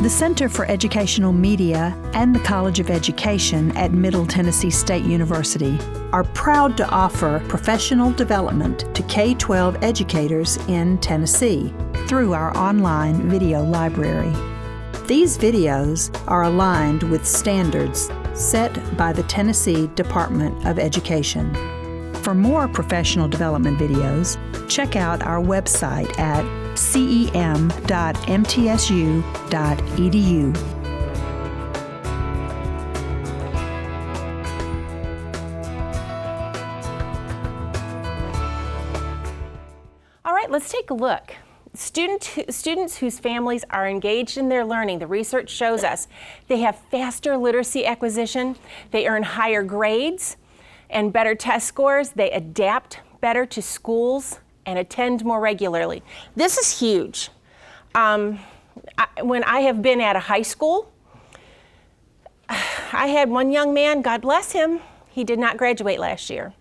The Center for Educational Media and the College of Education at Middle Tennessee State University are proud to offer professional development to K-12 educators in Tennessee through our online video library. These videos are aligned with standards set by the Tennessee Department of Education. For more professional development videos, check out our website at cem.mtsu.edu. All right, let's take a look. Students whose families are engaged in their learning, the research shows us, they have faster literacy acquisition, they earn higher grades and better test scores, they adapt better to schools and attend more regularly. This is huge. When I have been at a high school, I had one young man, God bless him, he did not graduate last year.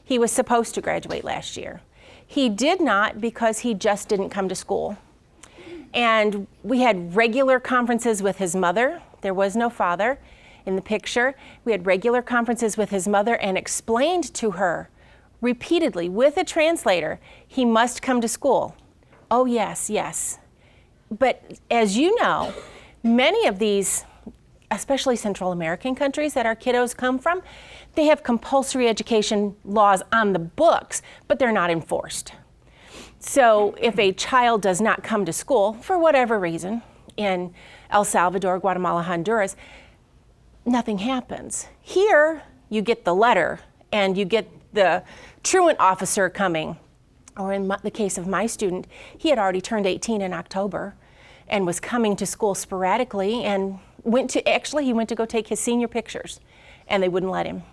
He was supposed to graduate last year. He did not because he just didn't come to school. And we had regular conferences with his mother. There was no father in the picture. We had regular conferences with his mother and explained to her repeatedly with a translator, he must come to school. Oh yes, yes. But as you know, many of these, especially Central American countries that our kiddos come from, they have compulsory education laws on the books, but they're not enforced. So if a child does not come to school, for whatever reason, in El Salvador, Guatemala, Honduras, nothing happens. Here, you get the letter and you get the truant officer coming. Or in the case of my student, he had already turned 18 in October and was coming to school sporadically and he went to go take his senior pictures and they wouldn't let him.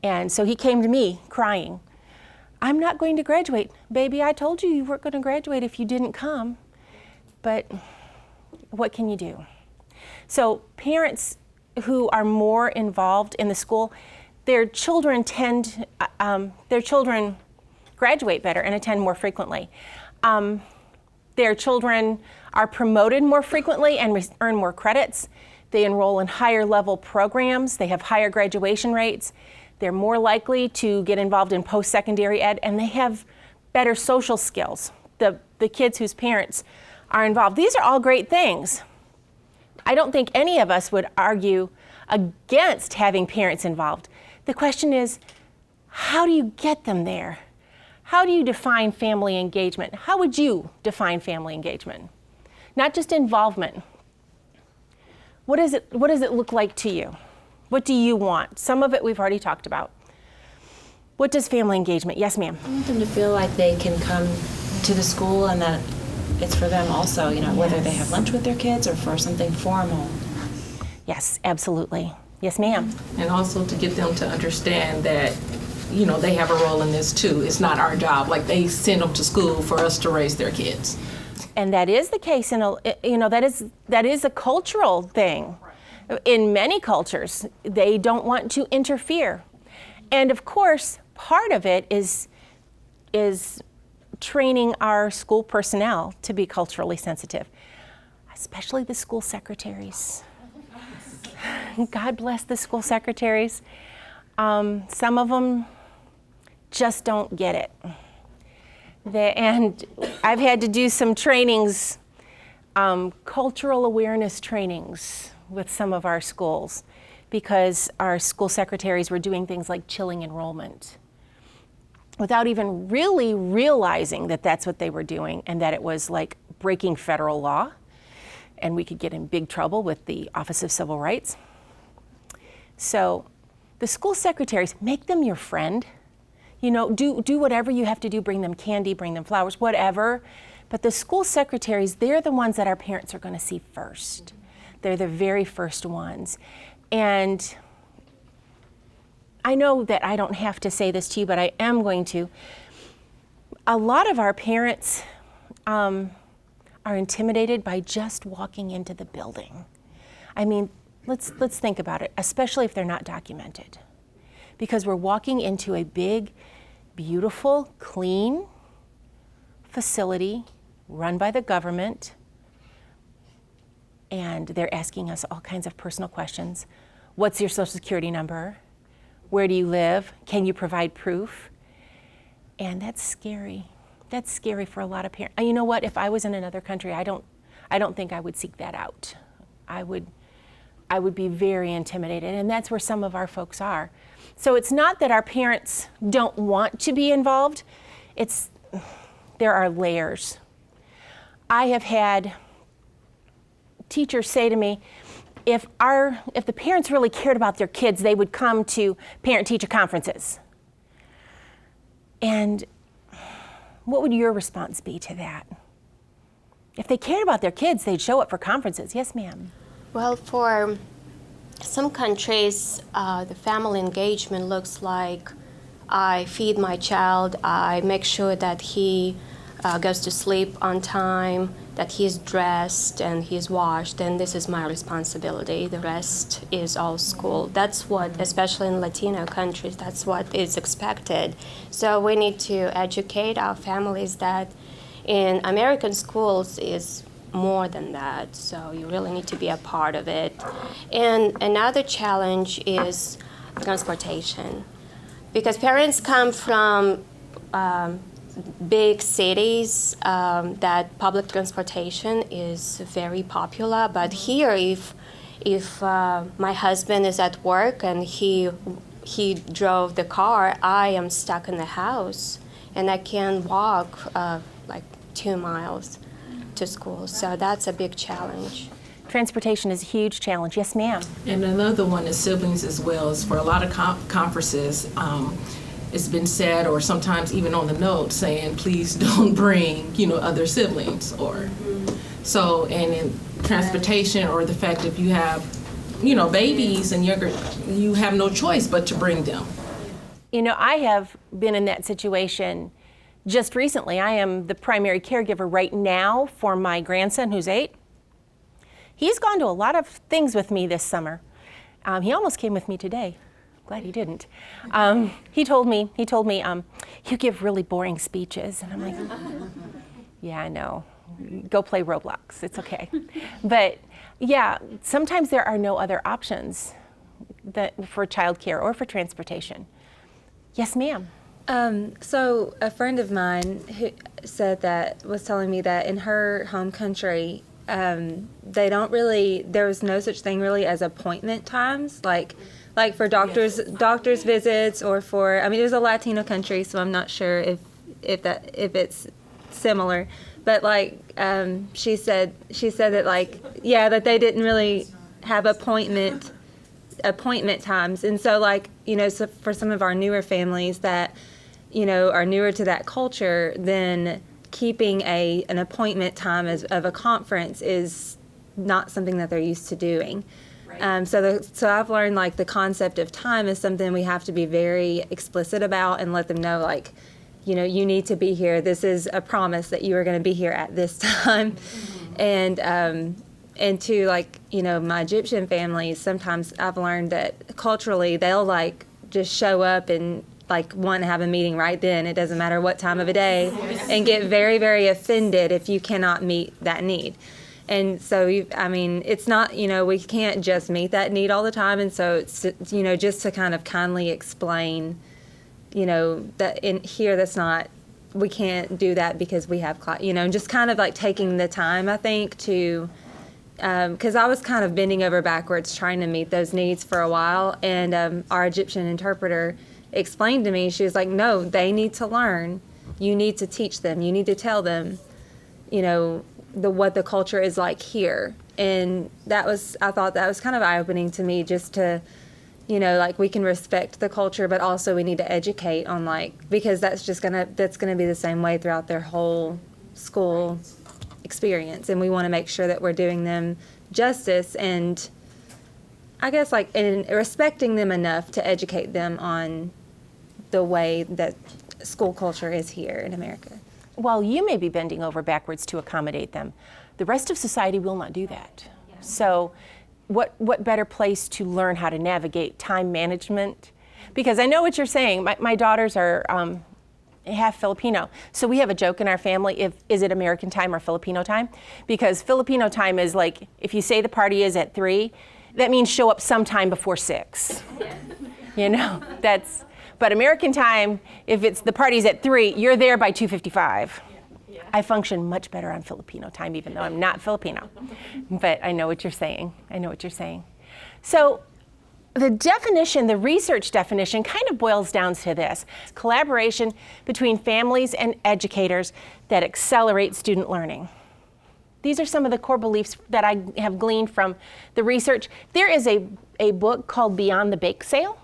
And so he came to me crying, I'm not going to graduate. Baby, I told you you weren't going to graduate if you didn't come, but what can you do? So parents who are more involved in the school, their children graduate better and attend more frequently. Their children are promoted more frequently and earn more credits. They enroll in higher level programs. They have higher graduation rates. They're more likely to get involved in post-secondary ed, and they have better social skills, the kids whose parents are involved. These are all great things. I don't think any of us would argue against having parents involved. The question is, how do you get them there? How do you define family engagement? How would you define family engagement? Not just involvement. What does it look like to you? What do you want? Some of it we've already talked about. What does family engagement? Yes, ma'am. I want them to feel like they can come to the school and that it's for them also, whether they have lunch with their kids or for something formal. Yes, absolutely. Yes, ma'am. And also to get them to understand that, they have a role in this too. It's not our job. Like they send them to school for us to raise their kids. And that is the case that is a cultural thing. In many cultures, they don't want to interfere. And of course, part of it is training our school personnel to be culturally sensitive, especially the school secretaries. God bless the school secretaries. Some of them just don't get it. And I've had to do some trainings, cultural awareness trainings with some of our schools because our school secretaries were doing things like chilling enrollment without even really realizing that that's what they were doing and that it was like breaking federal law and we could get in big trouble with the Office of Civil Rights. So the school secretaries, make them your friend. Do whatever you have to do, bring them candy, bring them flowers, whatever. But the school secretaries, they're the ones that our parents are going to see first. They're the very first ones. And I know that I don't have to say this to you, but I am going to. A lot of our parents are intimidated by just walking into the building. I mean, let's think about it, especially if they're not documented. Because we're walking into a big, beautiful, clean facility run by the government and they're asking us all kinds of personal questions. What's your social security number? Where do you live? Can you provide proof? And that's scary. That's scary for a lot of parents. You know what? If I was in another country, I don't think I would seek that out. I would be very intimidated, and that's where some of our folks are. So it's not that our parents don't want to be involved. There are layers. I have had teachers say to me, if the parents really cared about their kids, they would come to parent-teacher conferences. And what would your response be to that? If they cared about their kids, they'd show up for conferences. Yes, ma'am. Well, for some countries, the family engagement looks like I feed my child, I make sure that he goes to sleep on time, that he's dressed and he's washed, and this is my responsibility. The rest is all school. That's what, especially in Latino countries, that's what is expected. So we need to educate our families that in American schools is more than that, so you really need to be a part of it. And another challenge is transportation, because parents come from big cities that public transportation is very popular, but here if my husband is at work and he drove the car, I am stuck in the house and I can walk like 2 miles to school, so that's a big challenge. Transportation is a huge challenge. Yes, ma'am. And another one is siblings as well. Is for a lot of conferences, it's been said, or sometimes even on the note, saying, please don't bring, other siblings, or so. And in transportation, or the fact if you have, babies and younger, you have no choice but to bring them. I have been in that situation just recently. I am the primary caregiver right now for my grandson, who's 8. He's gone to a lot of things with me this summer. He almost came with me today. Glad he didn't. He told me, you give really boring speeches. And I'm like, yeah, I know. Go play Roblox. It's okay. But yeah, sometimes there are no other options for childcare or for transportation. Yes, ma'am. So a friend of mine who was telling me that in her home country, there was no such thing really as appointment times, like for doctors visits, or for, it was a Latino country, so I'm not sure if it's similar, but she said that that they didn't really have appointment times, and so so for some of our newer families that are newer to that culture, then keeping an appointment time of a conference is not something that they're used to doing. Right. So I've learned the concept of time is something we have to be very explicit about and let them know you need to be here. This is a promise that you are going to be here at this time. Mm-hmm. And to my Egyptian families, sometimes I've learned that culturally they'll just show up and want to have a meeting right then. It doesn't matter what time of the day, and get very, very offended if you cannot meet that need. And so, it's not, we can't just meet that need all the time. And so it's, just to kind of kindly explain, that in here we can't do that because we have class, just kind of taking the time, I think, to, because I was kind of bending over backwards trying to meet those needs for a while. And our Egyptian interpreter explained to me, she was like, no, they need to learn. You need to teach them. You need to tell them, what the culture is like here. And I thought that was kind of eye-opening to me, just to, we can respect the culture, but also we need to educate on because that's gonna be the same way throughout their whole school experience. And we want to make sure that we're doing them justice, and I guess and respecting them enough to educate them on the way that school culture is here in America. While you may be bending over backwards to accommodate them, the rest of society will not do that. Yeah. So what better place to learn how to navigate time management? Because I know what you're saying. My daughters are half Filipino. So we have a joke in our family, is it American time or Filipino time? Because Filipino time is like, if you say the party is at 3, that means show up sometime before 6. You know, but American time, if it's the party's at 3, you're there by 2:55. I function much better on Filipino time, even though I'm not Filipino. But I know what you're saying. I know what you're saying. So the definition, the research definition, kind of boils down to this: collaboration between families and educators that accelerate student learning. These are some of the core beliefs that I have gleaned from the research. There is a book called Beyond the Bake Sale.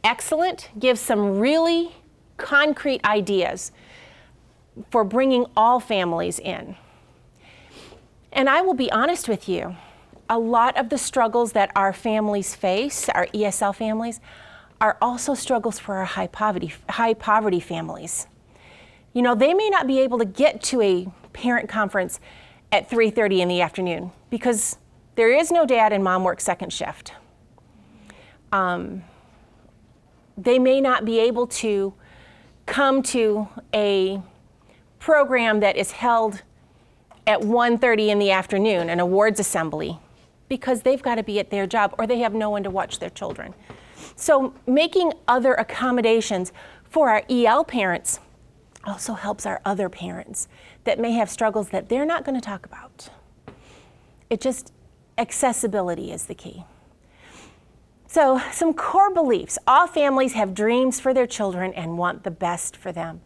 Excellent, gives some really concrete ideas for bringing all families in. And I will be honest with you, a lot of the struggles that our families face, our ESL families, are also struggles for our high poverty families. You know, they may not be able to get to a parent conference at 3:30 in the afternoon because there is no dad and mom work second shift. They may not be able to come to a program that is held at 1:30 in the afternoon, an awards assembly, because they've got to be at their job or they have no one to watch their children. So making other accommodations for our EL parents also helps our other parents that may have struggles that they're not going to talk about. Accessibility is the key. So some core beliefs: all families have dreams for their children and want the best for them.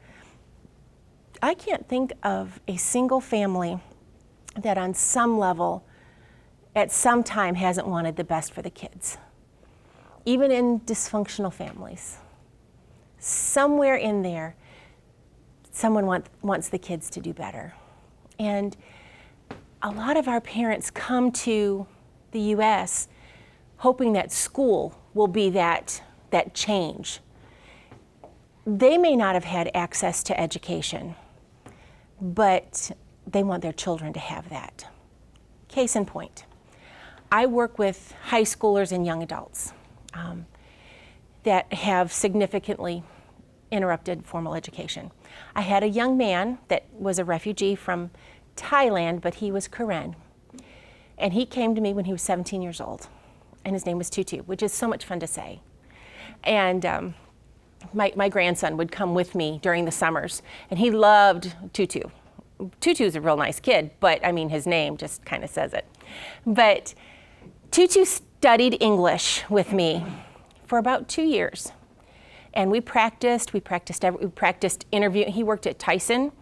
I can't think of a single family that on some level, at some time, hasn't wanted the best for the kids. Even in dysfunctional families, somewhere in there, someone wants the kids to do better. And a lot of our parents come to the U.S. hoping that school will be that change. They may not have had access to education, but they want their children to have that. Case in point, I work with high schoolers and young adults that have significantly interrupted formal education. I had a young man that was a refugee from Thailand, but he was Karen. And he came to me when he was 17 years old, and his name was Tutu, which is so much fun to say. And my grandson would come with me during the summers, and he loved Tutu. Tutu's a real nice kid, but I mean, his name just kind of says it. But Tutu studied English with me for about 2 years. And we practiced interviewing. He worked at Tyson.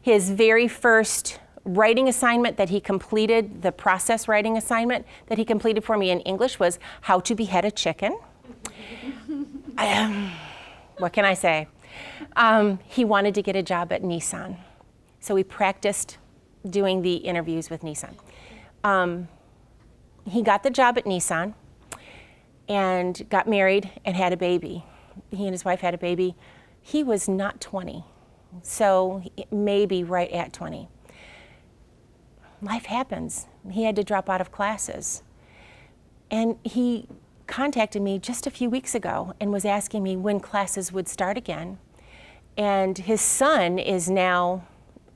His very first writing assignment that he completed, the process writing assignment that he completed for me in English, was how to behead a chicken. What can I say? He wanted to get a job at Nissan. So we practiced doing the interviews with Nissan. He got the job at Nissan and got married and had a baby. He and his wife had a baby. He was not 20, so maybe right at 20. Life happens. He had to drop out of classes. And he contacted me just a few weeks ago and was asking me when classes would start again. And his son is now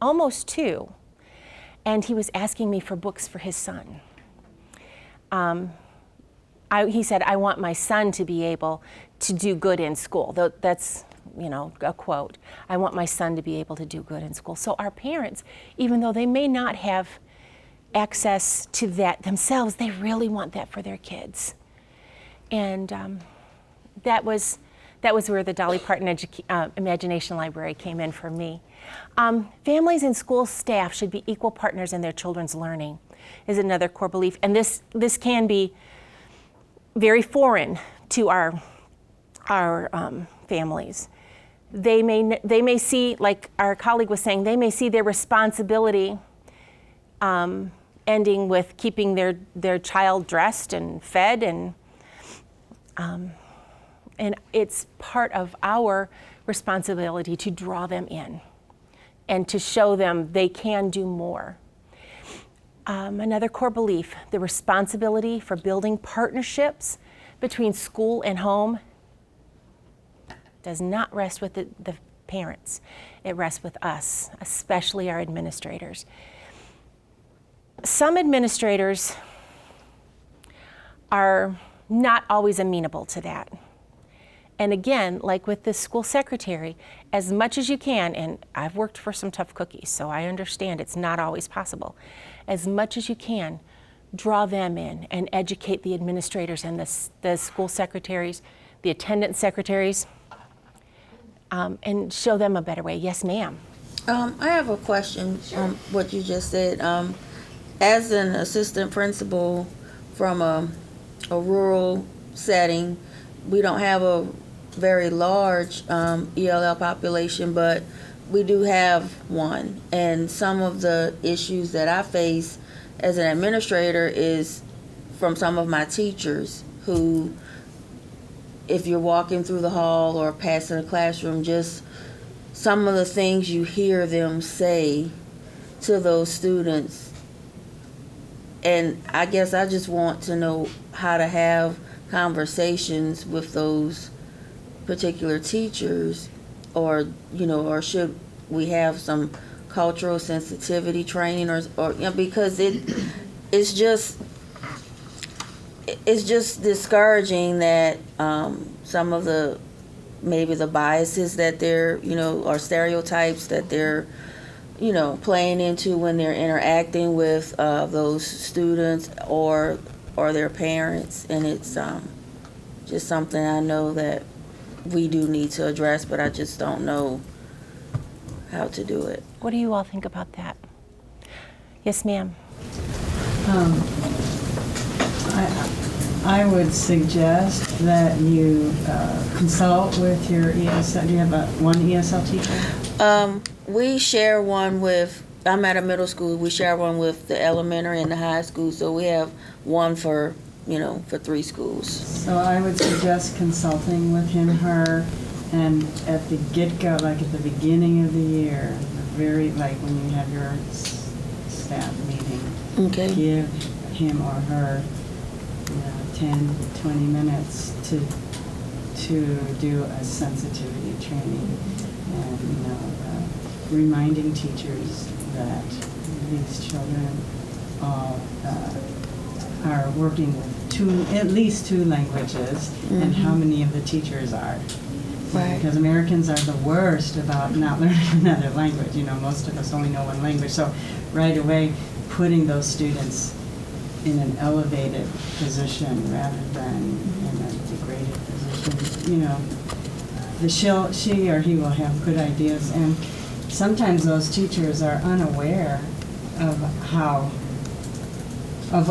almost 2, and he was asking me for books for his son. He said, I want my son to be able to do good in school. That's, a quote. I want my son to be able to do good in school. So our parents, even though they may not have access to that themselves, they really want that for their kids. And that was where the Dolly Parton Imagination Library came in for me. Families and school staff should be equal partners in their children's learning, is another core belief. And this can be very foreign to our families. They may see, like our colleague was saying, they may see their responsibility ending with keeping their child dressed and fed, and it's part of our responsibility to draw them in and to show them they can do more. Another core belief: the responsibility for building partnerships between school and home does not rest with the parents. It rests with us, especially our administrators. Some administrators are not always amenable to that. And again, like with the school secretary, as much as you can, and I've worked for some tough cookies, so I understand it's not always possible. As much as you can, draw them in and educate the administrators and the school secretaries, the attendance secretaries, and show them a better way. Yes, ma'am. I have a question on what you just said. As an assistant principal from a rural setting, we don't have a very large ELL population, but we do have one. And some of the issues that I face as an administrator is from some of my teachers who, if you're walking through the hall or passing a classroom, just some of the things you hear them say to those students. And I guess I just want to know how to have conversations with those particular teachers, or should we have some cultural sensitivity training, or because it's just discouraging that some of the maybe the biases that they're or stereotypes that they're playing into when they're interacting with those students or their parents, and it's just something I know that we do need to address, but I just don't know how to do it. What do you all think about that? Yes, ma'am. I would suggest that you consult with your ESL. Do you have one ESL teacher? We share one with, I'm at a middle school, we share one with the elementary and the high school, so we have one for 3 schools. So I would suggest consulting with him, her, and at the get-go, like at the beginning of the year, like when you have your staff meeting, Okay. give him or her 10, 20 minutes to do a sensitivity training, and reminding teachers that these children all are working with at least two languages, and how many of the teachers are. Right. Because Americans are the worst about not learning another language. Most of us only know one language. So right away, putting those students in an elevated position rather than in a degraded position. She or he will have good ideas, and sometimes those teachers are unaware of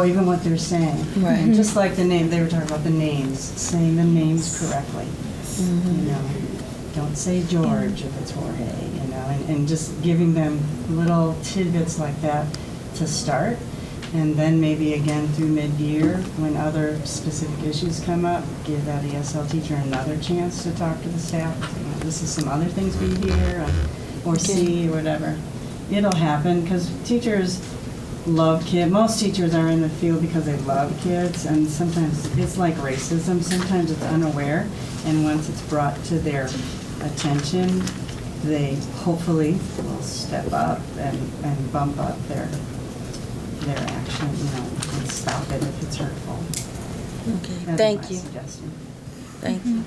even what they're saying. Right. Just like the name, they were talking about the names, saying the names correctly. Don't say George if it's Jorge, and just giving them little tidbits like that to start. And then maybe again through mid-year, when other specific issues come up, give that ESL teacher another chance to talk to the staff. This is some other things we hear, or see, or whatever. It'll happen, because teachers love kids. Most teachers are in the field because they love kids, and sometimes it's like racism. Sometimes it's unaware, and once it's brought to their attention, they hopefully will step up and bump up their action, and stop it if it's hurtful. Okay. That'd Thank be my you. suggestion. Thank you.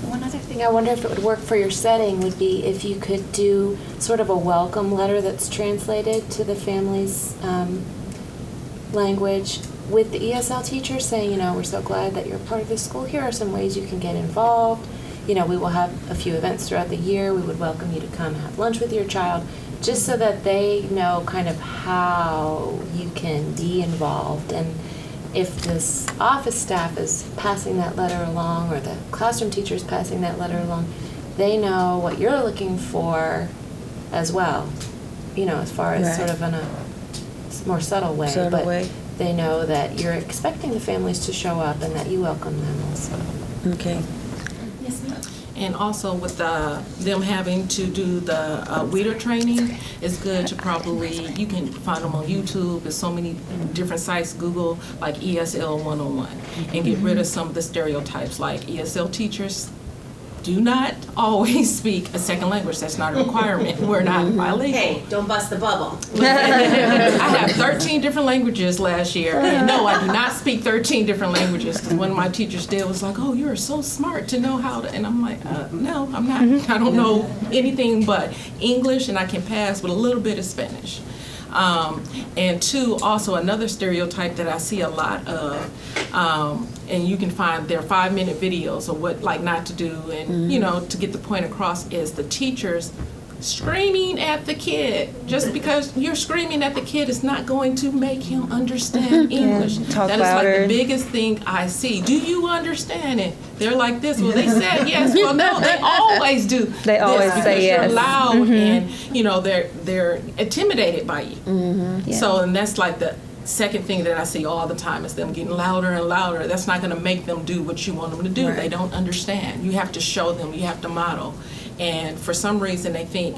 One other thing I wonder if it would work for your setting would be if you could do sort of a welcome letter that's translated to the family's language with the ESL teacher saying, we're so glad that you're part of this school. Here are some ways you can get involved. We will have a few events throughout the year. We would welcome you to come have lunch with your child, just so that they know kind of how you can be involved. And if this office staff is passing that letter along, or the classroom teacher is passing that letter along, they know what you're looking for as well, as far as sort of in a more subtle way. They know that you're expecting the families to show up and that you welcome them also. Okay. Yes, ma'am. And also with them having to do the WEDER training, it's good to probably, you can find them on YouTube. There's so many different sites, Google, like ESL 101, and get rid of some of the stereotypes, like ESL teachers do not always speak a second language. That's not a requirement. We're not bilingual. Hey, don't bust the bubble. I have 13 different languages last year. And no, I do not speak 13 different languages, because one of my teachers did was like, oh, you're so smart to know how to, and I'm like, no, I'm not. I don't know anything but English, and I can pass with a little bit of Spanish. And two, also another stereotype that I see a lot of, and you can find their 5-minute videos of what like not to do, and you know, to get the point across, is the teachers screaming at the kid. Just because you're screaming at the kid is not going to make him understand English. Talk that louder. is like the biggest thing I see. Do you understand it? They're like this. Well, they said yes. Well, no, they always do. They always this say because yes. You're loud, and you know they're intimidated by you. Yeah. So, and that's like the second thing that I see all the time is them getting louder and louder. That's not going to make them do what you want them to do. Right. They don't understand. You have to show them. You have to model. And for some reason, they think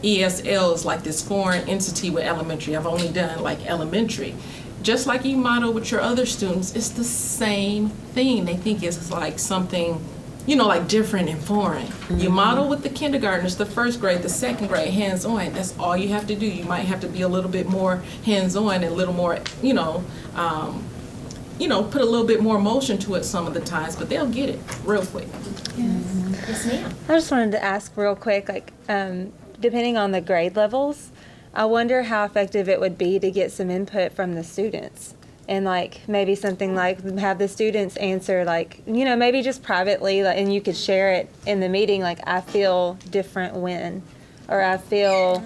ESL is like this foreign entity with elementary. I've only done like elementary. Just like you model with your other students, it's the same thing. They think it's like something, you know, like different and foreign. You model with the kindergartners, the first grade, the second grade, hands-on. That's all you have to do. You might have to be a little bit more hands-on and a little more, put a little bit more emotion to it some of the times, but they'll get it real quick. Yes, ma'am. I just wanted to ask real quick, like, depending on the grade levels, I wonder how effective it would be to get some input from the students. And like maybe something like have the students answer, like, you know, maybe just privately, like, and you could share it in the meeting, like, I feel different when, or I feel,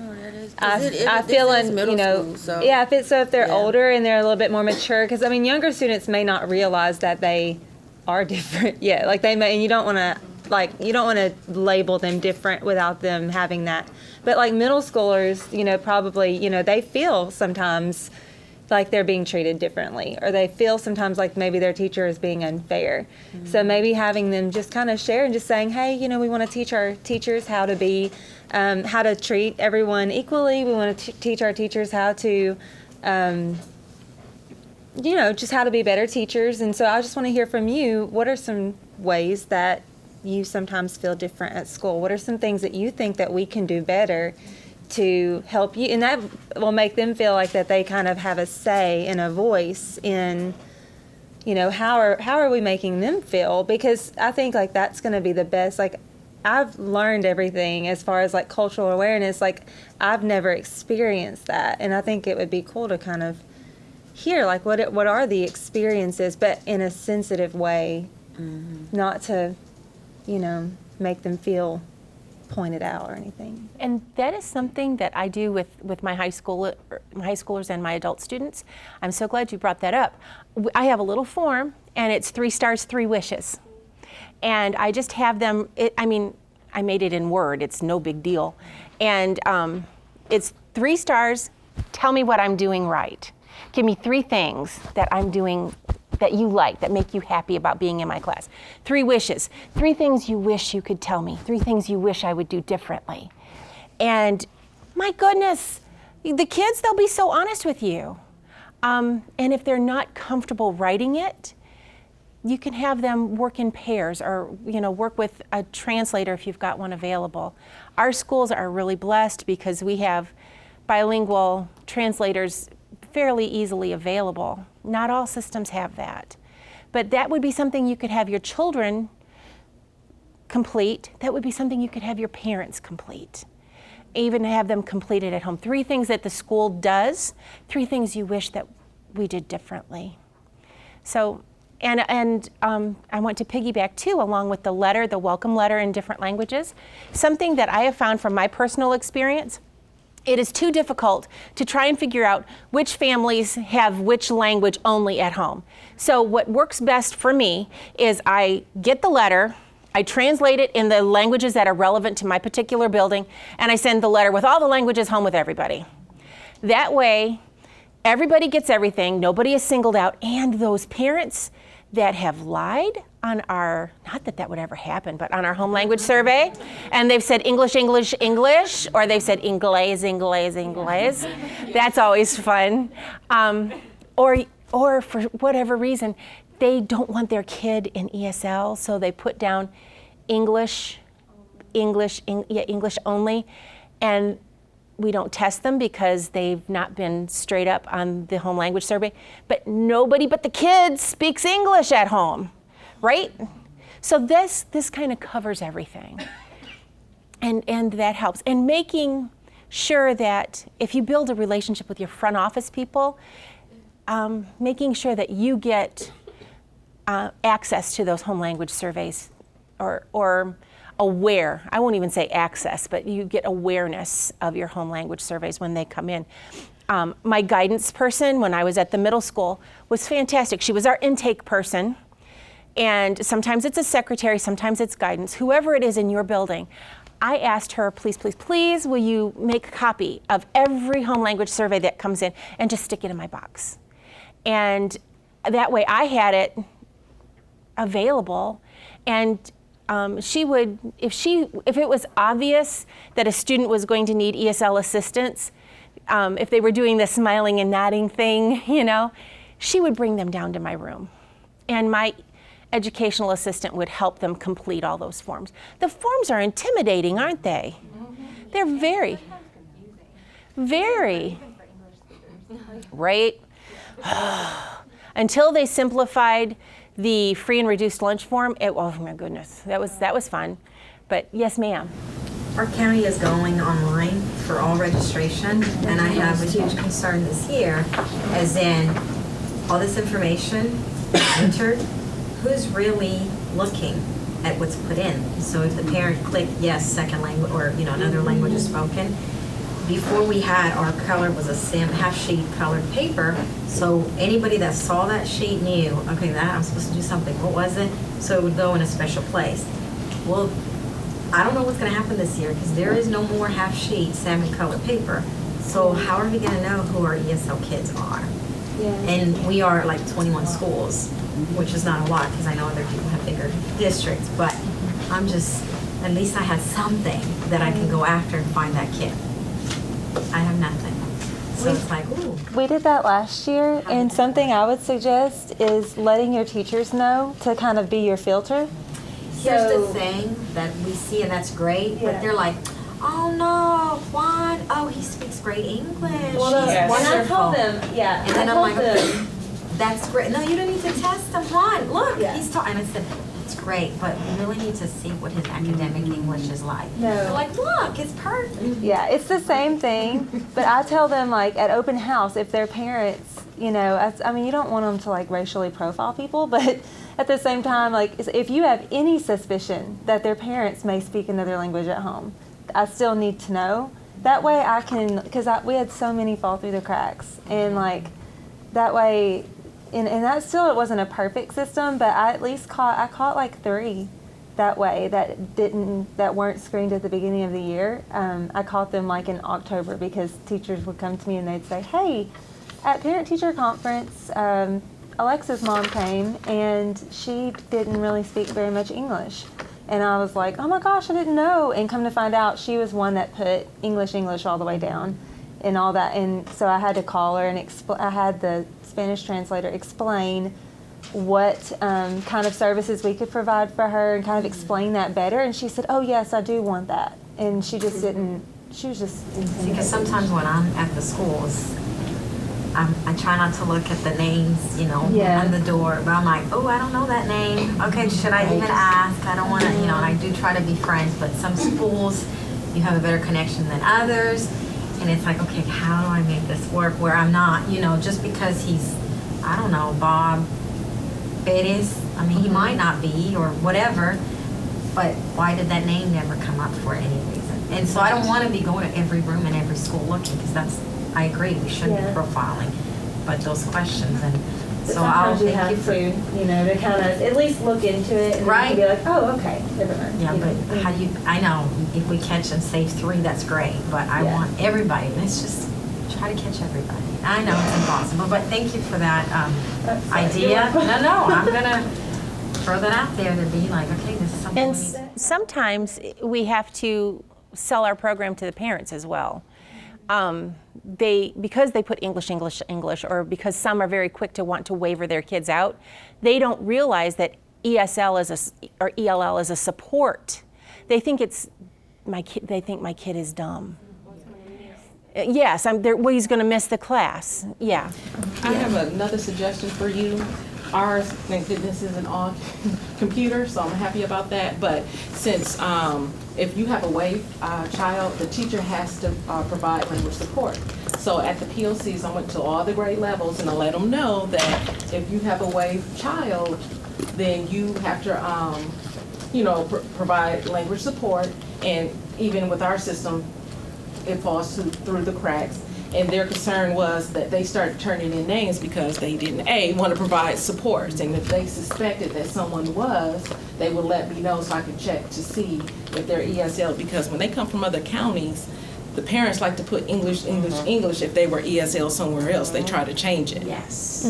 I feel, you know, yeah, if they're older and they're a little bit more mature, because I mean, younger students may not realize that they are different yet. Like they may, and you don't want to label them different without them having that. But like middle schoolers, you know, probably, you know, they feel sometimes like they're being treated differently, or they feel sometimes like maybe their teacher is being unfair. So maybe having them just kind of share and just saying, hey, you know, we want to teach our teachers how to be, how to treat everyone equally. We want to teach our teachers how to, you know, just how to be better teachers. And so I just want to hear from you, what are some ways that you sometimes feel different at school? What are some things that you think that we can do better to help you? And that will make them feel like that they kind of have a say and a voice in, you know, how are we making them feel? Because I think like that's going to be the best. Like I've learned everything as far as like cultural awareness. Like I've never experienced that, and I think it would be cool to kind of hear like what are the experiences, but in a sensitive way, not to, you know, make them feel pointed out or anything. And that is something that I do with my high schoolers and my adult students. I'm so glad you brought that up. I have a little form, and it's 3 stars, 3 wishes. And I just have them, I made it in Word, it's no big deal. And it's 3 stars, tell me what I'm doing right. Give me 3 things that I'm doing that you like, that make you happy about being in my class. 3 wishes, 3 things you wish you could tell me, 3 things you wish I would do differently. And my goodness, the kids, they'll be so honest with you. And if they're not comfortable writing it, you can have them work in pairs, or, you know, work with a translator if you've got one available. Our schools are really blessed because we have bilingual translators fairly easily available. Not all systems have that. But that would be something you could have your children complete. That would be something you could have your parents complete. Even have them complete it at home. 3 things that the school does, 3 things you wish that we did differently. So, and I want to piggyback too, along with the letter, the welcome letter in different languages. Something that I have found from my personal experience, it is too difficult to try and figure out which families have which language only at home. So what works best for me is I get the letter, I translate it in the languages that are relevant to my particular building, and I send the letter with all the languages home with everybody. That way, everybody gets everything, nobody is singled out, and those parents that have lied on our, not that that would ever happen, but on our home language survey, and they've said English, English, English, or they've said Inglés, Inglés, Inglés. That's always fun. Or for whatever reason, they don't want their kid in ESL, so they put down English only, and we don't test them because they've not been straight up on the home language survey, but nobody but the kids speaks English at home, right? So this kind of covers everything, and that helps. And making sure that if you build a relationship with your front office people, making sure that you get access to those home language surveys, or aware, I won't even say access, but you get awareness of your home language surveys when they come in. My guidance person when I was at the middle school was fantastic. She was our intake person, and sometimes it's a secretary, sometimes it's guidance, whoever it is in your building. I asked her, please, please, please, will you make a copy of every home language survey that comes in and just stick it in my box? And that way I had it available, and she would, if it was obvious that a student was going to need ESL assistance, if they were doing the smiling and nodding thing, she would bring them down to my room. And my educational assistant would help them complete all those forms. The forms are intimidating, aren't they? They're very, very, right? Until they simplified the free and reduced lunch form, oh my goodness, that was fun. But yes, ma'am. Our county is going online for all registration, and I have a huge concern this year, as in all this information entered, who's really looking at what's put in? So if the parent clicked yes, second language, or another language is spoken, before we had our color was a half sheet colored paper, so anybody that saw that sheet knew, okay, that I'm supposed to do something. What was it? So it would go in a special place. Well, I don't know what's going to happen this year because there is no more half sheet salmon colored paper. So how are we going to know who our ESL kids are? Yeah. And we are like 21 schools, which is not a lot because I know other people have bigger districts, but I'm just, at least I had something that I can go after and find that kid. I have nothing. So it's like, ooh. We did that last year, and something I would suggest is letting your teachers know to kind of be your filter. Here's the thing that we see, and that's great, but they're like, oh no, Juan, oh, he speaks great English. Well, he's wonderful. And I told them, and then I'm like, okay, that's great. No, you don't need to test him, Juan. Look, he's talking. And I said, that's great, but we really need to see what his academic English is like. No. They're like, look, it's perfect. Yeah, it's the same thing, but I tell them, like, at open house, if their parents, you don't want them to, like, racially profile people, but at the same time, like, if you have any suspicion that their parents may speak another language at home, I still need to know. That way I can, because we had so many fall through the cracks, and, like, that way, and that still, it wasn't a perfect system, but I at least caught like 3 that way that weren't screened at the beginning of the year. I caught them like in October because teachers would come to me and they'd say, hey, at parent-teacher conference, Alexa's mom came and she didn't really speak very much English. And I was like, oh my gosh, I didn't know. And come to find out, she was one that put English all the way down and all that. And so I had to call her and I had the Spanish translator explain what kind of services we could provide for her and kind of explain that better. And she said, oh yes, I do want that. And she just didn't, she was just intimidated. Because sometimes when I'm at the schools, I try not to look at the names, on the door, but I'm like, oh, I don't know that name. Okay, should I even ask? I don't want to, and I do try to be friends, but some schools, you have a better connection than others. And it's like, okay, how do I make this work where I'm not, just because he's, I don't know, Bob Perez, I mean, he might not be or whatever, but why did that name never come up for any reason? And so I don't want to be going to every room in every school looking, because I agree, we shouldn't be profiling, but those questions, and so I'll thank you for, to kind of at least look into it and right. be like, oh, okay, never mind. Yeah, but I know if we catch and save 3, that's great, but I want everybody. Let's just try to catch everybody. I know it's impossible, but thank you for that idea. No, I'm gonna throw that out there to be like, okay, this is something. And sometimes we have to sell our program to the parents as well. Because they put English, or because some are very quick to want to waiver their kids out, they don't realize that ESL or ELL as a support. They think it's my kid. They think my kid is dumb. Yes, well, he's going to miss the class. Yeah. I have another suggestion for you. Ours, thank goodness, isn't on computer, so I'm happy about that. But since if you have a waived child, the teacher has to provide language support. So at the PLCs, I went to all the grade levels and I let them know that if you have a waived child, then you have to, provide language support. And even with our system, it falls through the cracks. And their concern was that they started turning in names because they didn't, want to provide support. And if they suspected that someone was, they would let me know so I could check to see if they're ESL. Because when they come from other counties, the parents like to put English. If they were ESL somewhere else, they try to change it. Yes.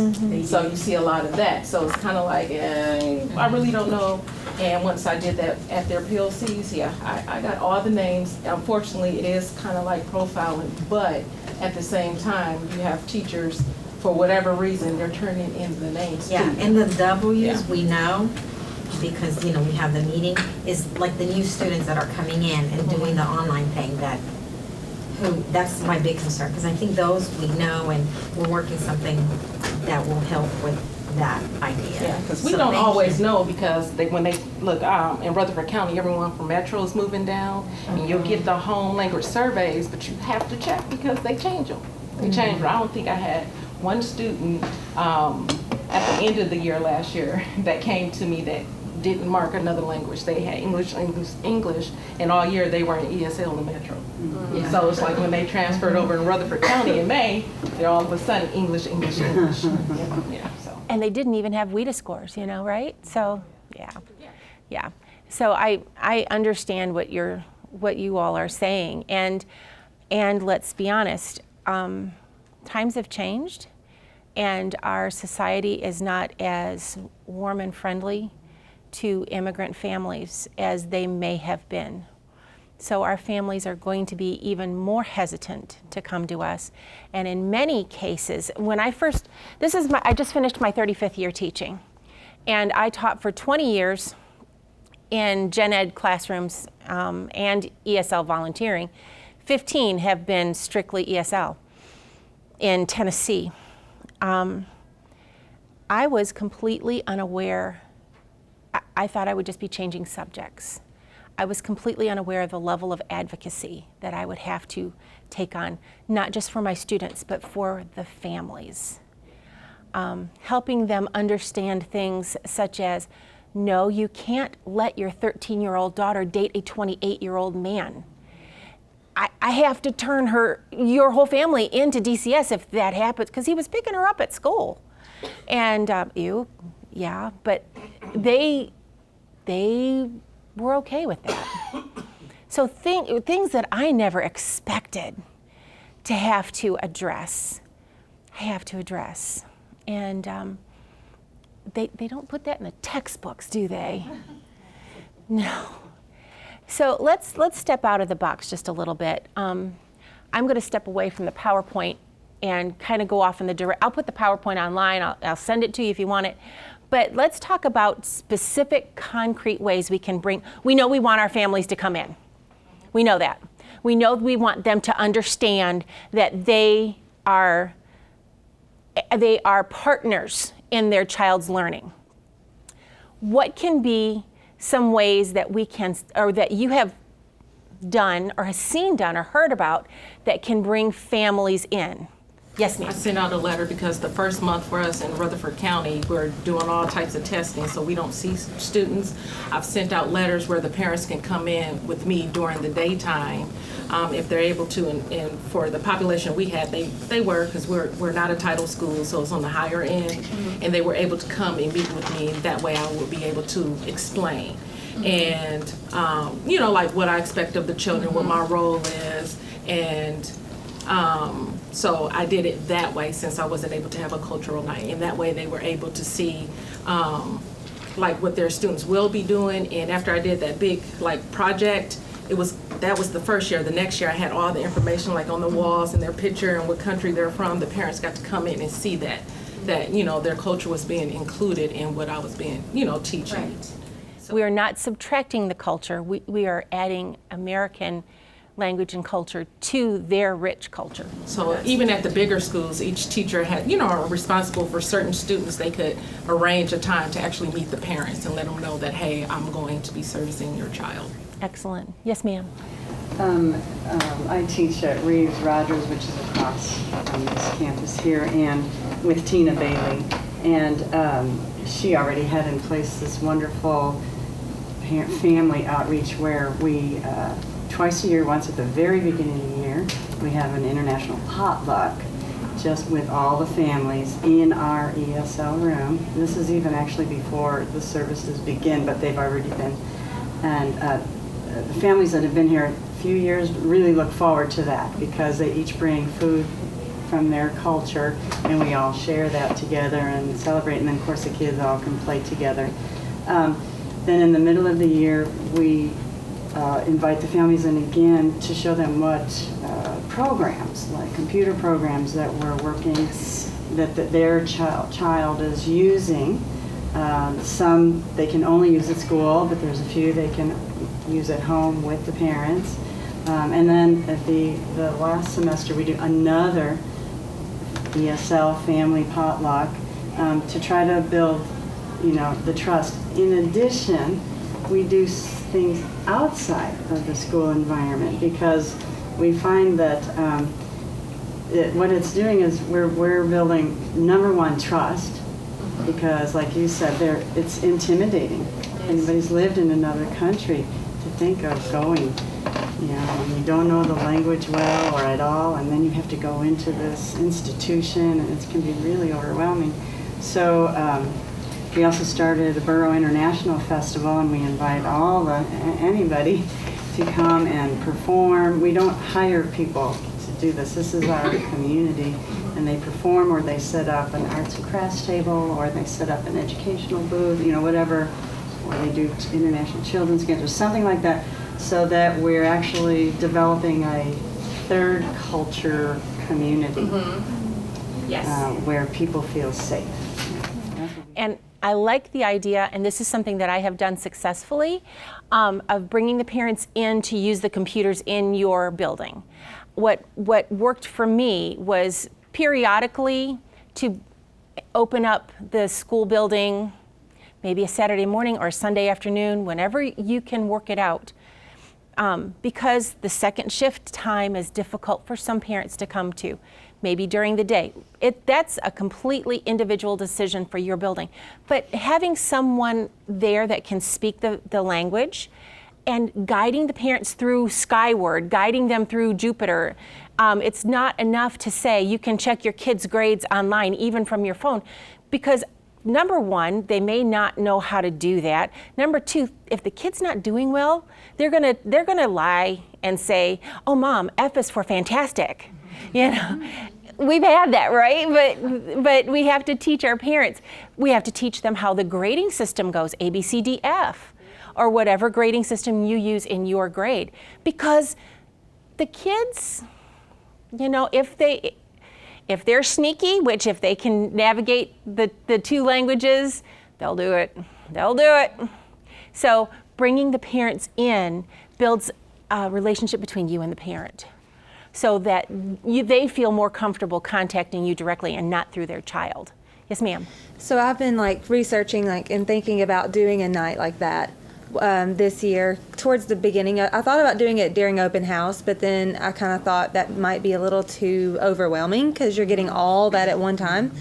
So you see a lot of that. So it's kind of like, I really don't know. And once I did that at their PLCs, I got all the names. Unfortunately, it is kind of like profiling, but at the same time, you have teachers, for whatever reason, they're turning in the names too. Yeah, and the W's, Yeah. we know, because, we have the meeting, is like the new students that are coming in and doing the online thing that's my big concern, because I think those we know, and we're working something that will help with that idea. Yeah, because we So don't thank always you. know, because when they look in Rutherford County, everyone from Metro is moving down, and you'll get the home language surveys, but you have to check because they change them. They change them. I don't think I had one student at the end of the year last year that came to me that didn't mark another language. They had English, and all year they were in ESL in Metro. So it's like when they transferred over in Rutherford County in May, they're all of a sudden English. Yeah, so. And they didn't even have WIDA scores, right? So, yeah. So I understand what you all are saying, and let's be honest, times have changed, and our society is not as warm and friendly to immigrant families as they may have been. So our families are going to be even more hesitant to come to us. And in many cases, I just finished my 35th year teaching. And I taught for 20 years in gen ed classrooms and ESL volunteering. 15 have been strictly ESL in Tennessee. I was completely unaware. I thought I would just be changing subjects. I was completely unaware of the level of advocacy that I would have to take on, not just for my students, but for the families. Helping them understand things such as, no, you can't let your 13-year-old daughter date a 28-year-old man. I have to turn your whole family into DCS if that happens, because he was picking her up at school. And but they were okay with that. So things that I never expected to have to address, And they don't put that in the textbooks, do they? No. So let's step out of the box just a little bit. I'm going to step away from the PowerPoint and kind of go off in the I'll put the PowerPoint online. I'll send it to you if you want it. But let's talk about specific, concrete ways we can we know we want our families to come in. We know that. We know we want them to understand that they are partners in their child's learning. What can be some ways that we can, or that you have done or have seen done or heard about, that can bring families in? Yes, ma'am. I sent out a letter because the first month for us in Rutherford County, we're doing all types of testing, so we don't see students. I've sent out letters where the parents can come in with me during the daytime if they're able to, and for the population we had, they were, because we're not a title school, so it's on the higher end, and they were able to come and meet with me, and that way I would be able to explain. And, like what I expect of the children, what my role is, and so I did it that way, since I wasn't able to have a cultural night, and that way they were able to see like what their students will be doing. And after I did that big project, that was the first year. The next year I had all the information on the walls and their picture and what country they're from. The parents got to come in and see that. that, you know, their culture was being included in what I was being, you know, teaching. We are not subtracting the culture. We are adding American language and culture to their rich culture. So even at the bigger schools, each teacher had, you know, are responsible for certain students. They could arrange a time to actually meet the parents and let them know that, hey, I'm going to be servicing your child. Excellent. Yes, ma'am. I teach at Reeves Rogers, which is across from this campus here, and with Tina Bailey. And she already had in place this wonderful family outreach where we, twice a year, once at the very beginning of the year, we have an international potluck just with all the families in our ESL room. This is even actually before the services begin, but they've already been. And the families that have been here a few years really look forward to that because they each bring food from their culture and we all share that together and celebrate, and then of course the kids all can play together. Then in the middle of the year we invite the families in again to show them what programs, like computer programs that we're working, that their child is using. Some they can only use at school, but there's a few they can use at home with the parents. And then at the last semester we do another ESL family potluck to try to build, you know, the trust. In addition, we do things outside of the school environment because we find that what it's doing is we're building, number one, trust, because like you said, it's intimidating. Anybody's lived in another country to think of going, you know, when you don't know the language well or at all, and then you have to go into this institution, and it can be really overwhelming. So we also started a Borough International Festival, and we invite anybody to come and perform. We don't hire people to do this. This is our community, and they perform, or they set up an arts and crafts table, or they set up an educational booth, you know, whatever, or they do international children's games or something like that, so that we're actually developing a third culture community where people feel safe. And I like the idea, and this is something that I have done successfully, of bringing the parents in to use the computers in your building. What worked for me was periodically to open up the school building, maybe a Saturday morning or a Sunday afternoon, whenever you can work it out. Because the second shift time is difficult for some parents to come to, maybe during the day. That's a completely individual decision for your building. But having someone there that can speak the language and guiding the parents through Skyward, guiding them through Jupiter. It's not enough to say you can check your kids' grades online, even from your phone, because number one, they may not know how to do that. Number two, if the kid's not doing well, they're gonna lie and say, "Oh, Mom, F is for fantastic." You know, we've had that, right? But we have to teach our parents. We have to teach them how the grading system goes, A, B, C, D, F, or whatever grading system you use in your grade, because the kids, you know, if they're sneaky, which if they can navigate the two languages, they'll do it. They'll do it. So bringing the parents in builds a relationship between you and the parent, so that they feel more comfortable contacting you directly and not through their child. Yes, ma'am. So I've been researching and thinking about doing a night like that this year. Towards the beginning, I thought about doing it during open house, but then I kind of thought that might be a little too overwhelming because you're getting all that at one time.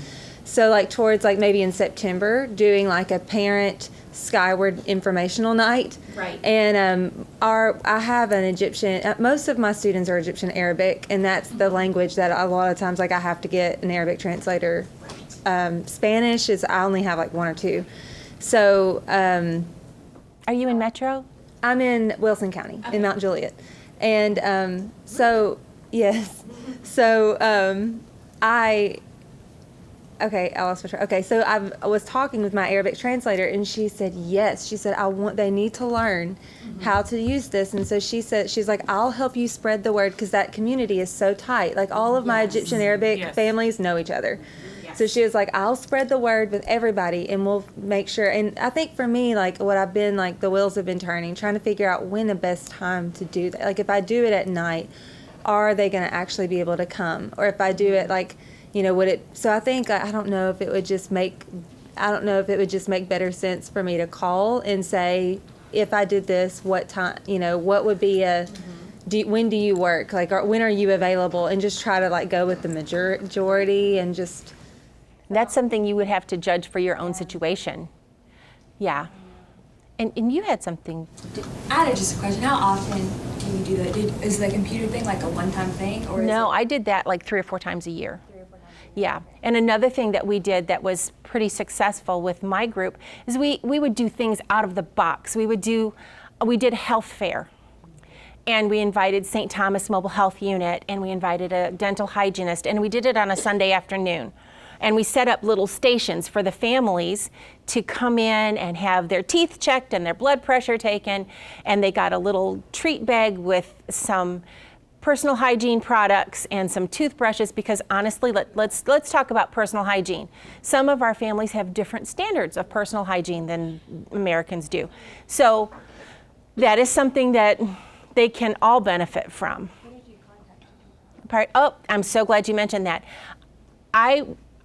So towards maybe in September, doing a parent Skyward informational night. Right. And I have an Egyptian, most of my students are Egyptian Arabic, and that's the language that a lot of times I have to get an Arabic translator. Spanish is, I only have one or two. So are you in Metro? I'm in Wilson County, in Mount Juliet. And so, yes. So okay, I lost my track. Okay, so I was talking with my Arabic translator, and she said yes. She said they need to learn how to use this, and so she said she's like, I'll help you spread the word because that community is so tight. All of my Egyptian Arabic families know each other. So she was like, I'll spread the word with everybody and we'll make sure. And I think for me, like what I've been, like the wheels have been turning, trying to figure out when the best time to do that. Like if I do it at night, are they going to actually be able to come? Or if I do it like, would it, so I think, I don't know if it would just make better sense for me to call and say, if I did this, what time, what would be when do you work? Like, or when are you available? And just try to like go with the majority and just. That's something you would have to judge for your own situation. Yeah. And you had something. I had just a question. How often do you do that? Is the computer thing like a one-time thing? Or No, I did that like 3 or 4 times a year. Yeah. And another thing that we did that was pretty successful with my group is we would do things out of the box. We did health fair. And we invited St. Thomas Mobile Health Unit, and we invited a dental hygienist, and we did it on a Sunday afternoon. And we set up little stations for the families to come in and have their teeth checked and their blood pressure taken, and they got a little treat bag with some personal hygiene products and some toothbrushes, because honestly, let's talk about personal hygiene. Some of our families have different standards of personal hygiene than Americans do. So that is something that they can all benefit from. Oh, I'm so glad you mentioned that.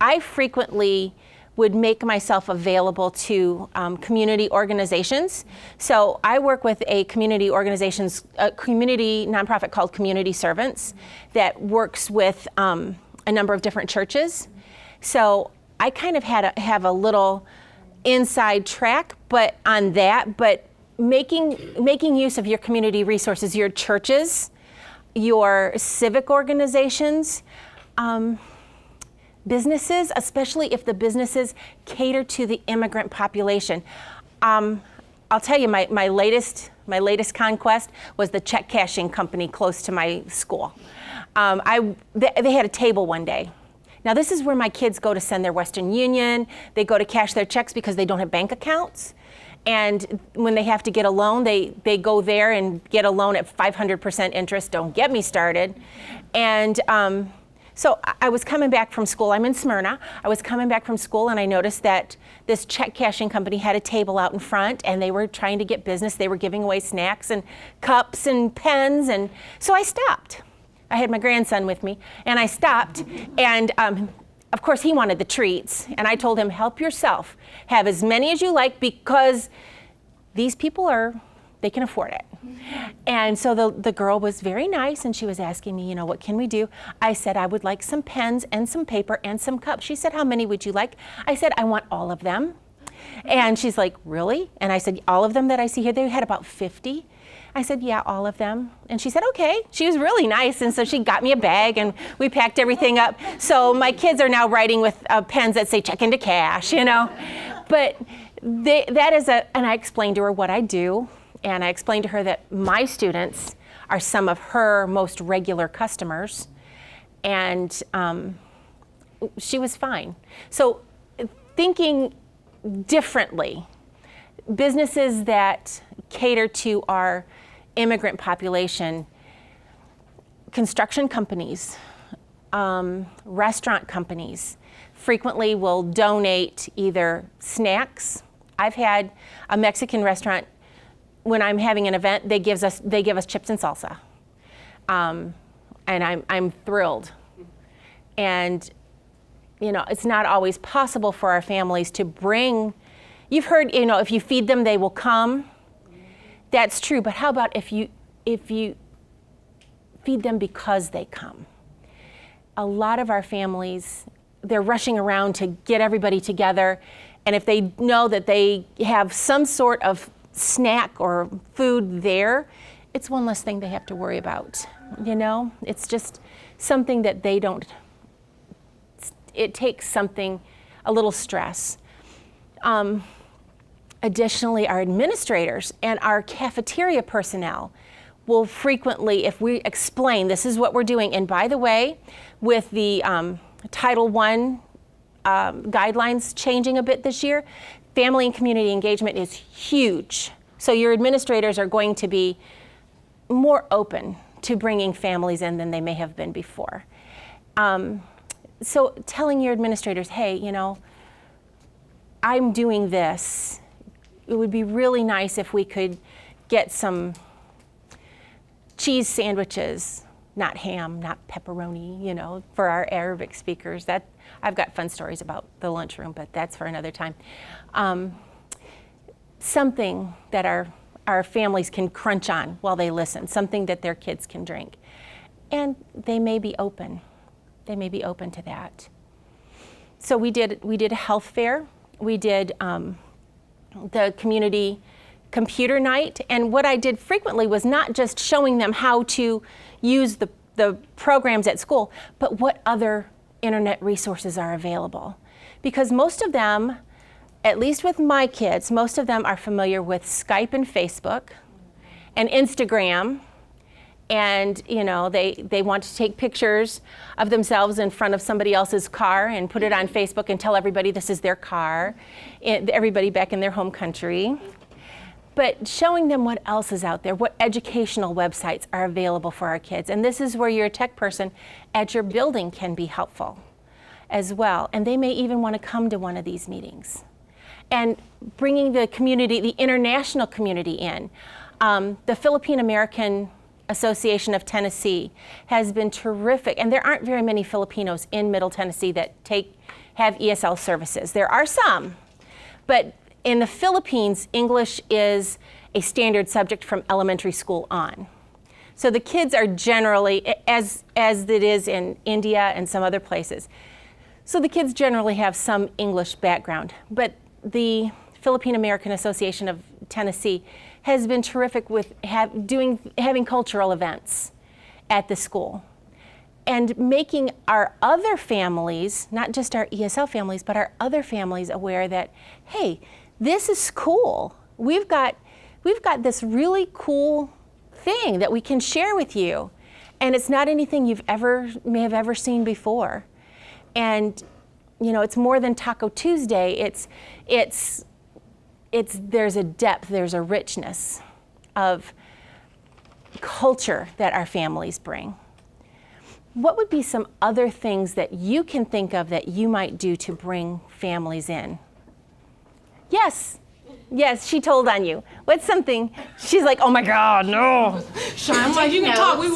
I frequently would make myself available to community organizations. So I work with a community nonprofit called Community Servants that works with a number of different churches. So I kind of have a little inside track, but making use of your community resources, your churches, your civic organizations, businesses, especially if the businesses cater to the immigrant population. I'll tell you, my latest conquest was the check cashing company close to my school. They had a table one day. Now this is where my kids go to send their Western Union. They go to cash their checks because they don't have bank accounts. And when they have to get a loan, they go there and get a loan at 500% interest. Don't get me started. And so I was coming back from school. I'm in Smyrna. I was coming back from school and I noticed that this check cashing company had a table out in front and they were trying to get business. They were giving away snacks and cups and pens. And so I stopped. I had my grandson with me and I stopped. And of course, he wanted the treats, and I told him, help yourself. Have as many as you like, because these people they can afford it. And so the girl was very nice, and she was asking me, what can we do? I said, I would like some pens and some paper and some cups. She said, how many would you like? I said, I want all of them. And she's like, really? And I said, all of them that I see here, they had about 50. I said, yeah, all of them. And she said, okay. She was really nice. And so she got me a bag and we packed everything up. So my kids are now writing with pens that say check into cash, But that is and I explained to her what I do. And I explained to her that my students are some of her most regular customers. And she was fine. So thinking differently, businesses that cater to our immigrant population, construction companies, restaurant companies, frequently will donate either snacks. I've had a Mexican restaurant, when I'm having an event, they give us chips and salsa. And I'm thrilled. And it's not always possible for our families to bring. You've heard, if you feed them, they will come. That's true, but how about if you feed them because they come? A lot of our families, they're rushing around to get everybody together, and if they know that they have some sort of snack or food there, it's one less thing they have to worry about. It's just something that they don't. It takes a little stress. Additionally, our administrators and our cafeteria personnel will frequently, if we explain this is what we're doing, and by the way, with the Title I guidelines changing a bit this year, family and community engagement is huge. So your administrators are going to be more open to bringing families in than they may have been before. so telling your administrators, hey, I'm doing this. It would be really nice if we could get some cheese sandwiches, not ham, not pepperoni, for our Arabic speakers. I've got fun stories about the lunchroom, but that's for another time. Something that our families can crunch on while they listen, something that their kids can drink. And they may be open. They may be open to that. So we did a health fair. We did the community computer night. And what I did frequently was not just showing them how to use the programs at school, but what other internet resources are available. Because most of them, at least with my kids, most of them are familiar with Skype and Facebook and Instagram. And they want to take pictures of themselves in front of somebody else's car and put it on Facebook and tell everybody this is their car, everybody back in their home country. But showing them what else is out there, what educational websites are available for our kids. And this is where your tech person at your building can be helpful as well. And they may even want to come to one of these meetings. And bringing the community, the international community in. The Philippine American Association of Tennessee has been terrific, and there aren't very many Filipinos in Middle Tennessee that have ESL services. There are some, but in the Philippines, English is a standard subject from elementary school on. So the kids are generally, as it is in India and some other places, so the kids generally have some English background, but the Philippine American Association of Tennessee has been terrific with having cultural events at the school and making our other families, not just our ESL families, but our other families aware that, hey, this is cool. We've got this really cool thing that we can share with you, and it's not anything may have ever seen before. And it's more than Taco Tuesday. There's a depth, there's a richness of culture that our families bring. What would be some other things that you can think of that you might do to bring families in? Yes, she told on you. What's something? She's like, oh my God, no. I'm like, you can talk. We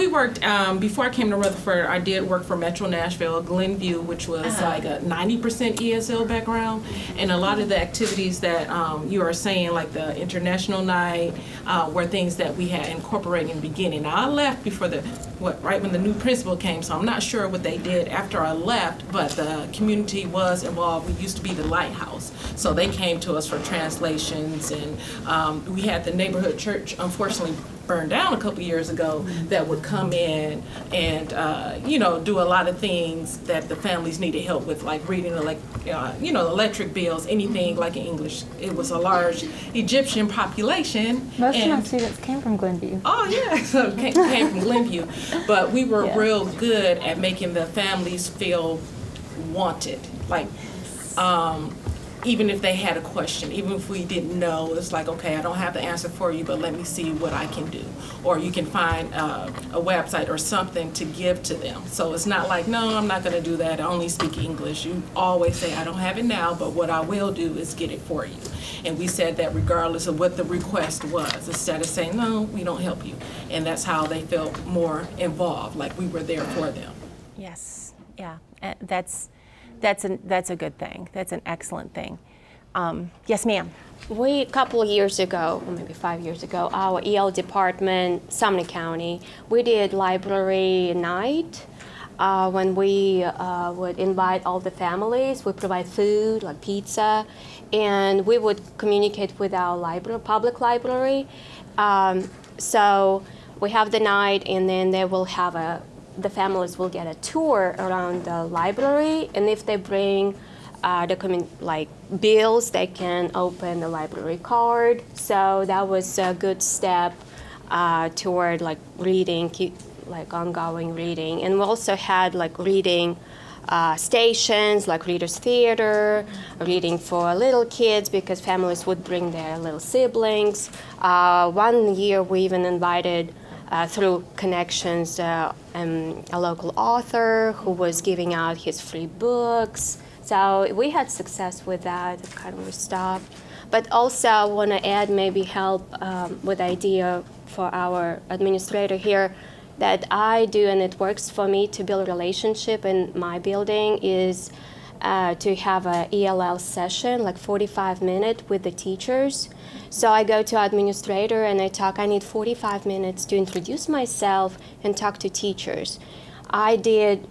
worked, before I came to Rutherford, I did work for Metro Nashville, Glenview, which was like a 90% ESL background. And a lot of the activities that you are saying, like the international night, were things that we had incorporated in the beginning. Now, I left before right when the new principal came, so I'm not sure what they did after I left, but the community was involved. We used to be the lighthouse. So they came to us for translations, and we had the neighborhood church, unfortunately burned down a couple years ago, that would come in and do a lot of things that the families needed help with, like reading electric bills, anything like in English. It was a large Egyptian population. Most of my students came from Glenview. Oh yeah, so came from Glenview, but we were real good at making the families feel wanted, like. Even if they had a question, even if we didn't know, it's like, okay, I don't have the answer for you, but let me see what I can do. Or you can find a website or something to give to them. So it's not like, no, I'm not going to do that. I only speak English. You always say, I don't have it now, but what I will do is get it for you. And we said that regardless of what the request was, instead of saying, no, we don't help you. And that's how they felt more involved, like we were there for them. Yes, yeah, that's a good thing. That's an excellent thing. Yes, ma'am. A couple of years ago, or maybe 5 years ago, our EL department, Sumner County, we did library night when we would invite all the families. We provide food, like pizza, and we would communicate with our library, public library. So we have the night, and then they will have the families will get a tour around the library, and if they bring bills, they can open the library card. So that was a good step toward reading, ongoing reading. And we also had reading stations, like Reader's Theater, reading for little kids, because families would bring their little siblings. One year we even invited through connections, a local author who was giving out his free books. So we had success with that. It kind of stopped. But also I want to add maybe help with idea for our administrator here that I do, and it works for me to build a relationship in my building, is to have a ELL session, like 45 minutes with the teachers. So I go to administrator and I need 45 minutes to introduce myself and talk to teachers. I did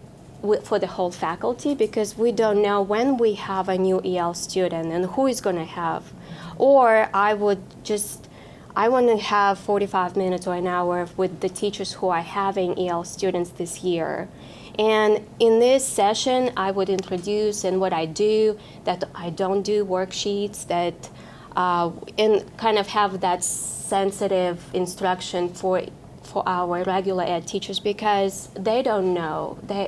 for the whole faculty because we don't know when we have a new EL student and who is going to have. Or I want to have 45 minutes or an hour with the teachers who are having EL students this year. And in this session, I would introduce and what I do, that I don't do worksheets, that and kind of have that sensitive instruction for our regular ed teachers because they don't know. They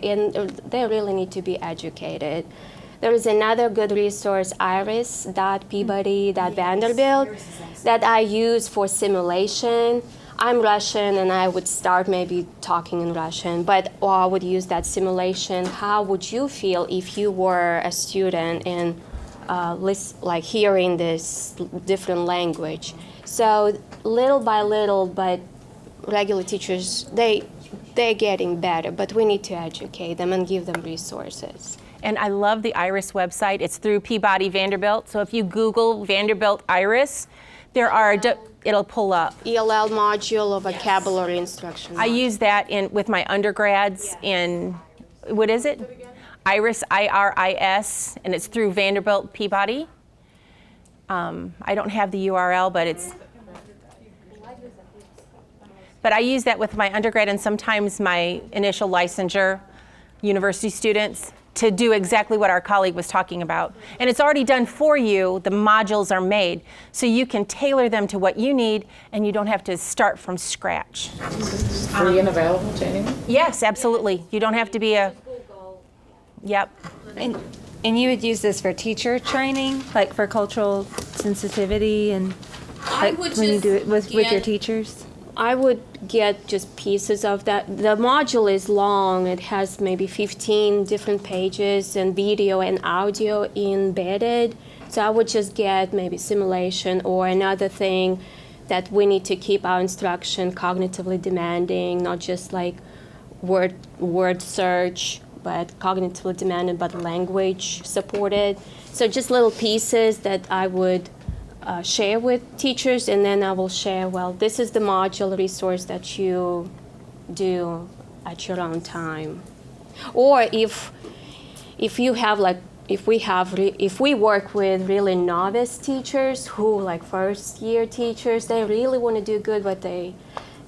really need to be educated. There is another good resource, iris.peabody.vanderbilt, that I use for simulation. I'm Russian, and I would start maybe talking in Russian, or I would use that simulation. How would you feel if you were a student and like hearing this different language? So little by little, but regular teachers, they're getting better, but we need to educate them and give them resources. And I love the IRIS website. It's through Peabody Vanderbilt. So if you Google Vanderbilt IRIS, it'll pull up. ELL module of vocabulary instruction. I use that with my undergrads in, what is it? IRIS, IRIS, and it's through Vanderbilt Peabody. I don't have the URL, but I use that with my undergrad and sometimes my initial licensure university students to do exactly what our colleague was talking about. And it's already done for you. The modules are made. So you can tailor them to what you need and you don't have to start from scratch. Free and available to anyone? Yes, absolutely. You don't have to be Yep. And you would use this for teacher training, like for cultural sensitivity and like when you do it with your teachers? I would get just pieces of that. The module is long. It has maybe 15 different pages and video and audio embedded. So I would just get maybe simulation or another thing that we need to keep our instruction cognitively demanding, not just like word search, but cognitively demanding, but language supported. So just little pieces that I would share with teachers, and then I will share, well, this is the module resource that you do at your own time. Or if you have like, if we work with really novice teachers who like first year teachers, they really want to do good but they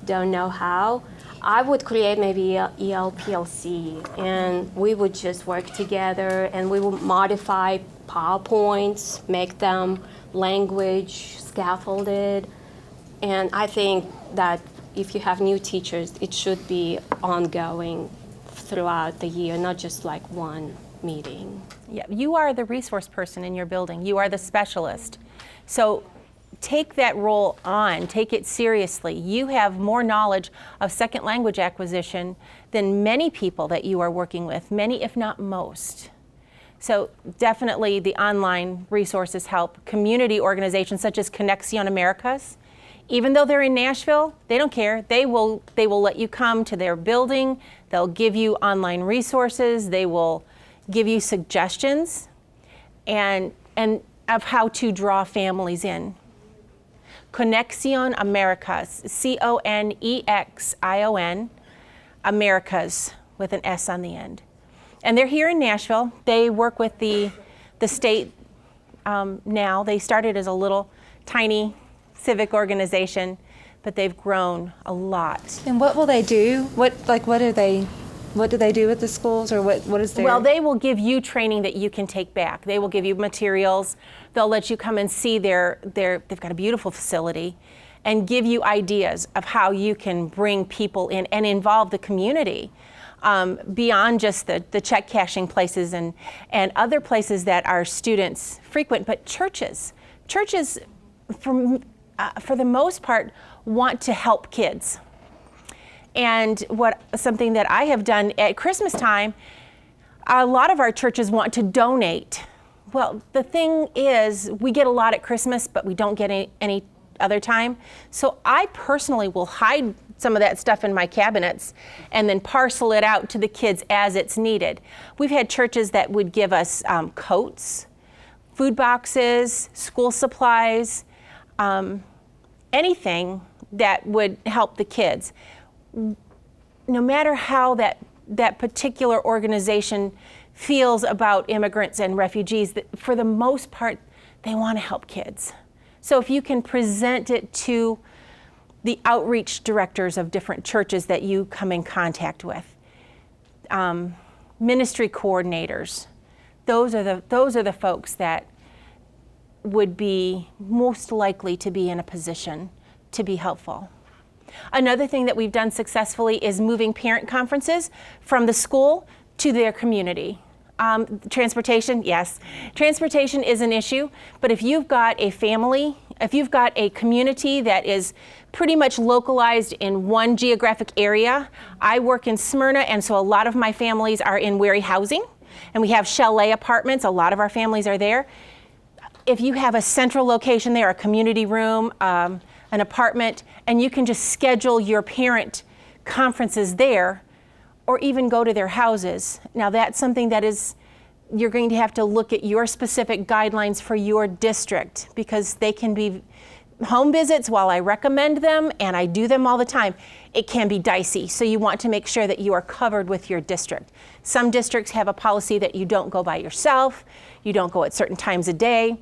don't know how, I would create maybe EL PLC, and we would just work together and we would modify PowerPoints, make them language scaffolded. And I think that if you have new teachers, it should be ongoing throughout the year, not just like one meeting. Yeah, you are the resource person in your building. You are the specialist. So take that role on, take it seriously. You have more knowledge of second language acquisition than many people that you are working with, many if not most. So definitely the online resources help. Community organizations such as Conexion Americas, even though they're in Nashville, they don't care. They will let you come to their building. They'll give you online resources. They will give you suggestions and of how to draw families in. Conexion Americas, Conexion, Americas with an S on the end. And they're here in Nashville. They work with the state now. They started as a little tiny civic organization, but they've grown a lot. And what will they do? What do they do with the schools, or what is their? Well, they will give you training that you can take back. They will give you materials. They'll let you come and see they've got a beautiful facility, and give you ideas of how you can bring people in and involve the community. Beyond just the check cashing places and other places that our students frequent, but churches. Churches, for the most part, want to help kids. And something that I have done at Christmas time, a lot of our churches want to donate. Well, the thing is, we get a lot at Christmas, but we don't get any other time. So I personally will hide some of that stuff in my cabinets and then parcel it out to the kids as it's needed. We've had churches that would give us coats, food boxes, school supplies, anything that would help the kids. No matter how that particular organization feels about immigrants and refugees, for the most part, they want to help kids. So if you can present it to the outreach directors of different churches that you come in contact with, ministry coordinators, those are the folks that would be most likely to be in a position to be helpful. Another thing that we've done successfully is moving parent conferences from the school to their community. Transportation, yes. Transportation is an issue, but if you've got a family, if you've got a community that is pretty much localized in one geographic area, I work in Smyrna, and so a lot of my families are in Wary housing, and we have chalet apartments. A lot of our families are there. If you have a central location there, a community room, an apartment, and you can just schedule your parent conferences there, or even go to their houses. Now that's something that you're going to have to look at your specific guidelines for your district, because they can be home visits. While I recommend them, and I do them all the time, it can be dicey. So you want to make sure that you are covered with your district. Some districts have a policy that you don't go by yourself, you don't go at certain times of day,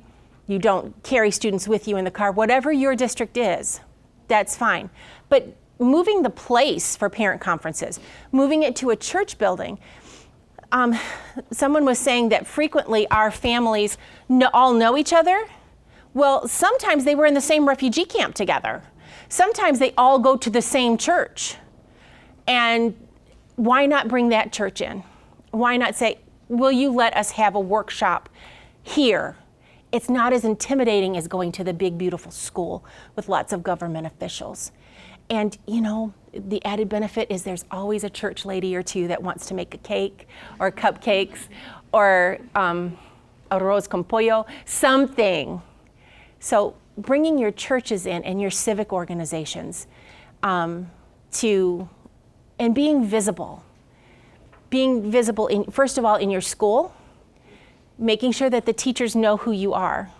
you don't carry students with you in the car. Whatever your district is, that's fine. But moving the place for parent conferences, moving it to a church building. Someone was saying that frequently our families all know each other. Well, sometimes they were in the same refugee camp together. Sometimes they all go to the same church. And why not bring that church in? Why not say, will you let us have a workshop here? It's not as intimidating as going to the big, beautiful school with lots of government officials. And you know, the added benefit is there's always a church lady or two that wants to make a cake or cupcakes or arroz con pollo, something. So bringing your churches in and your civic organizations and being visible in, first of all, in your school, making sure that the teachers know who you are.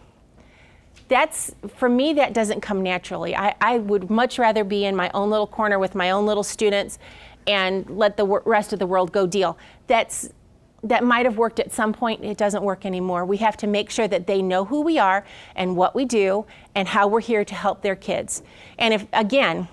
For me, that doesn't come naturally. I would much rather be in my own little corner with my own little students and let the rest of the world go deal. That might have worked at some point. It doesn't work anymore. We have to make sure that they know who we are and what we do and how we're here to help their kids. And if, again,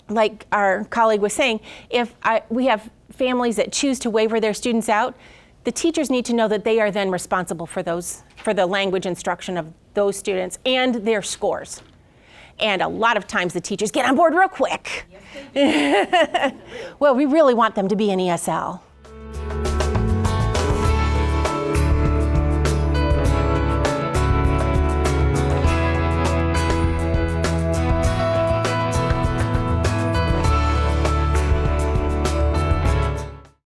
like our colleague was saying, if we have families that choose to waiver their students out, the teachers need to know that they are then responsible for the language instruction of those students and their scores. And a lot of times the teachers get on board real quick. Well, we really want them to be in ESL.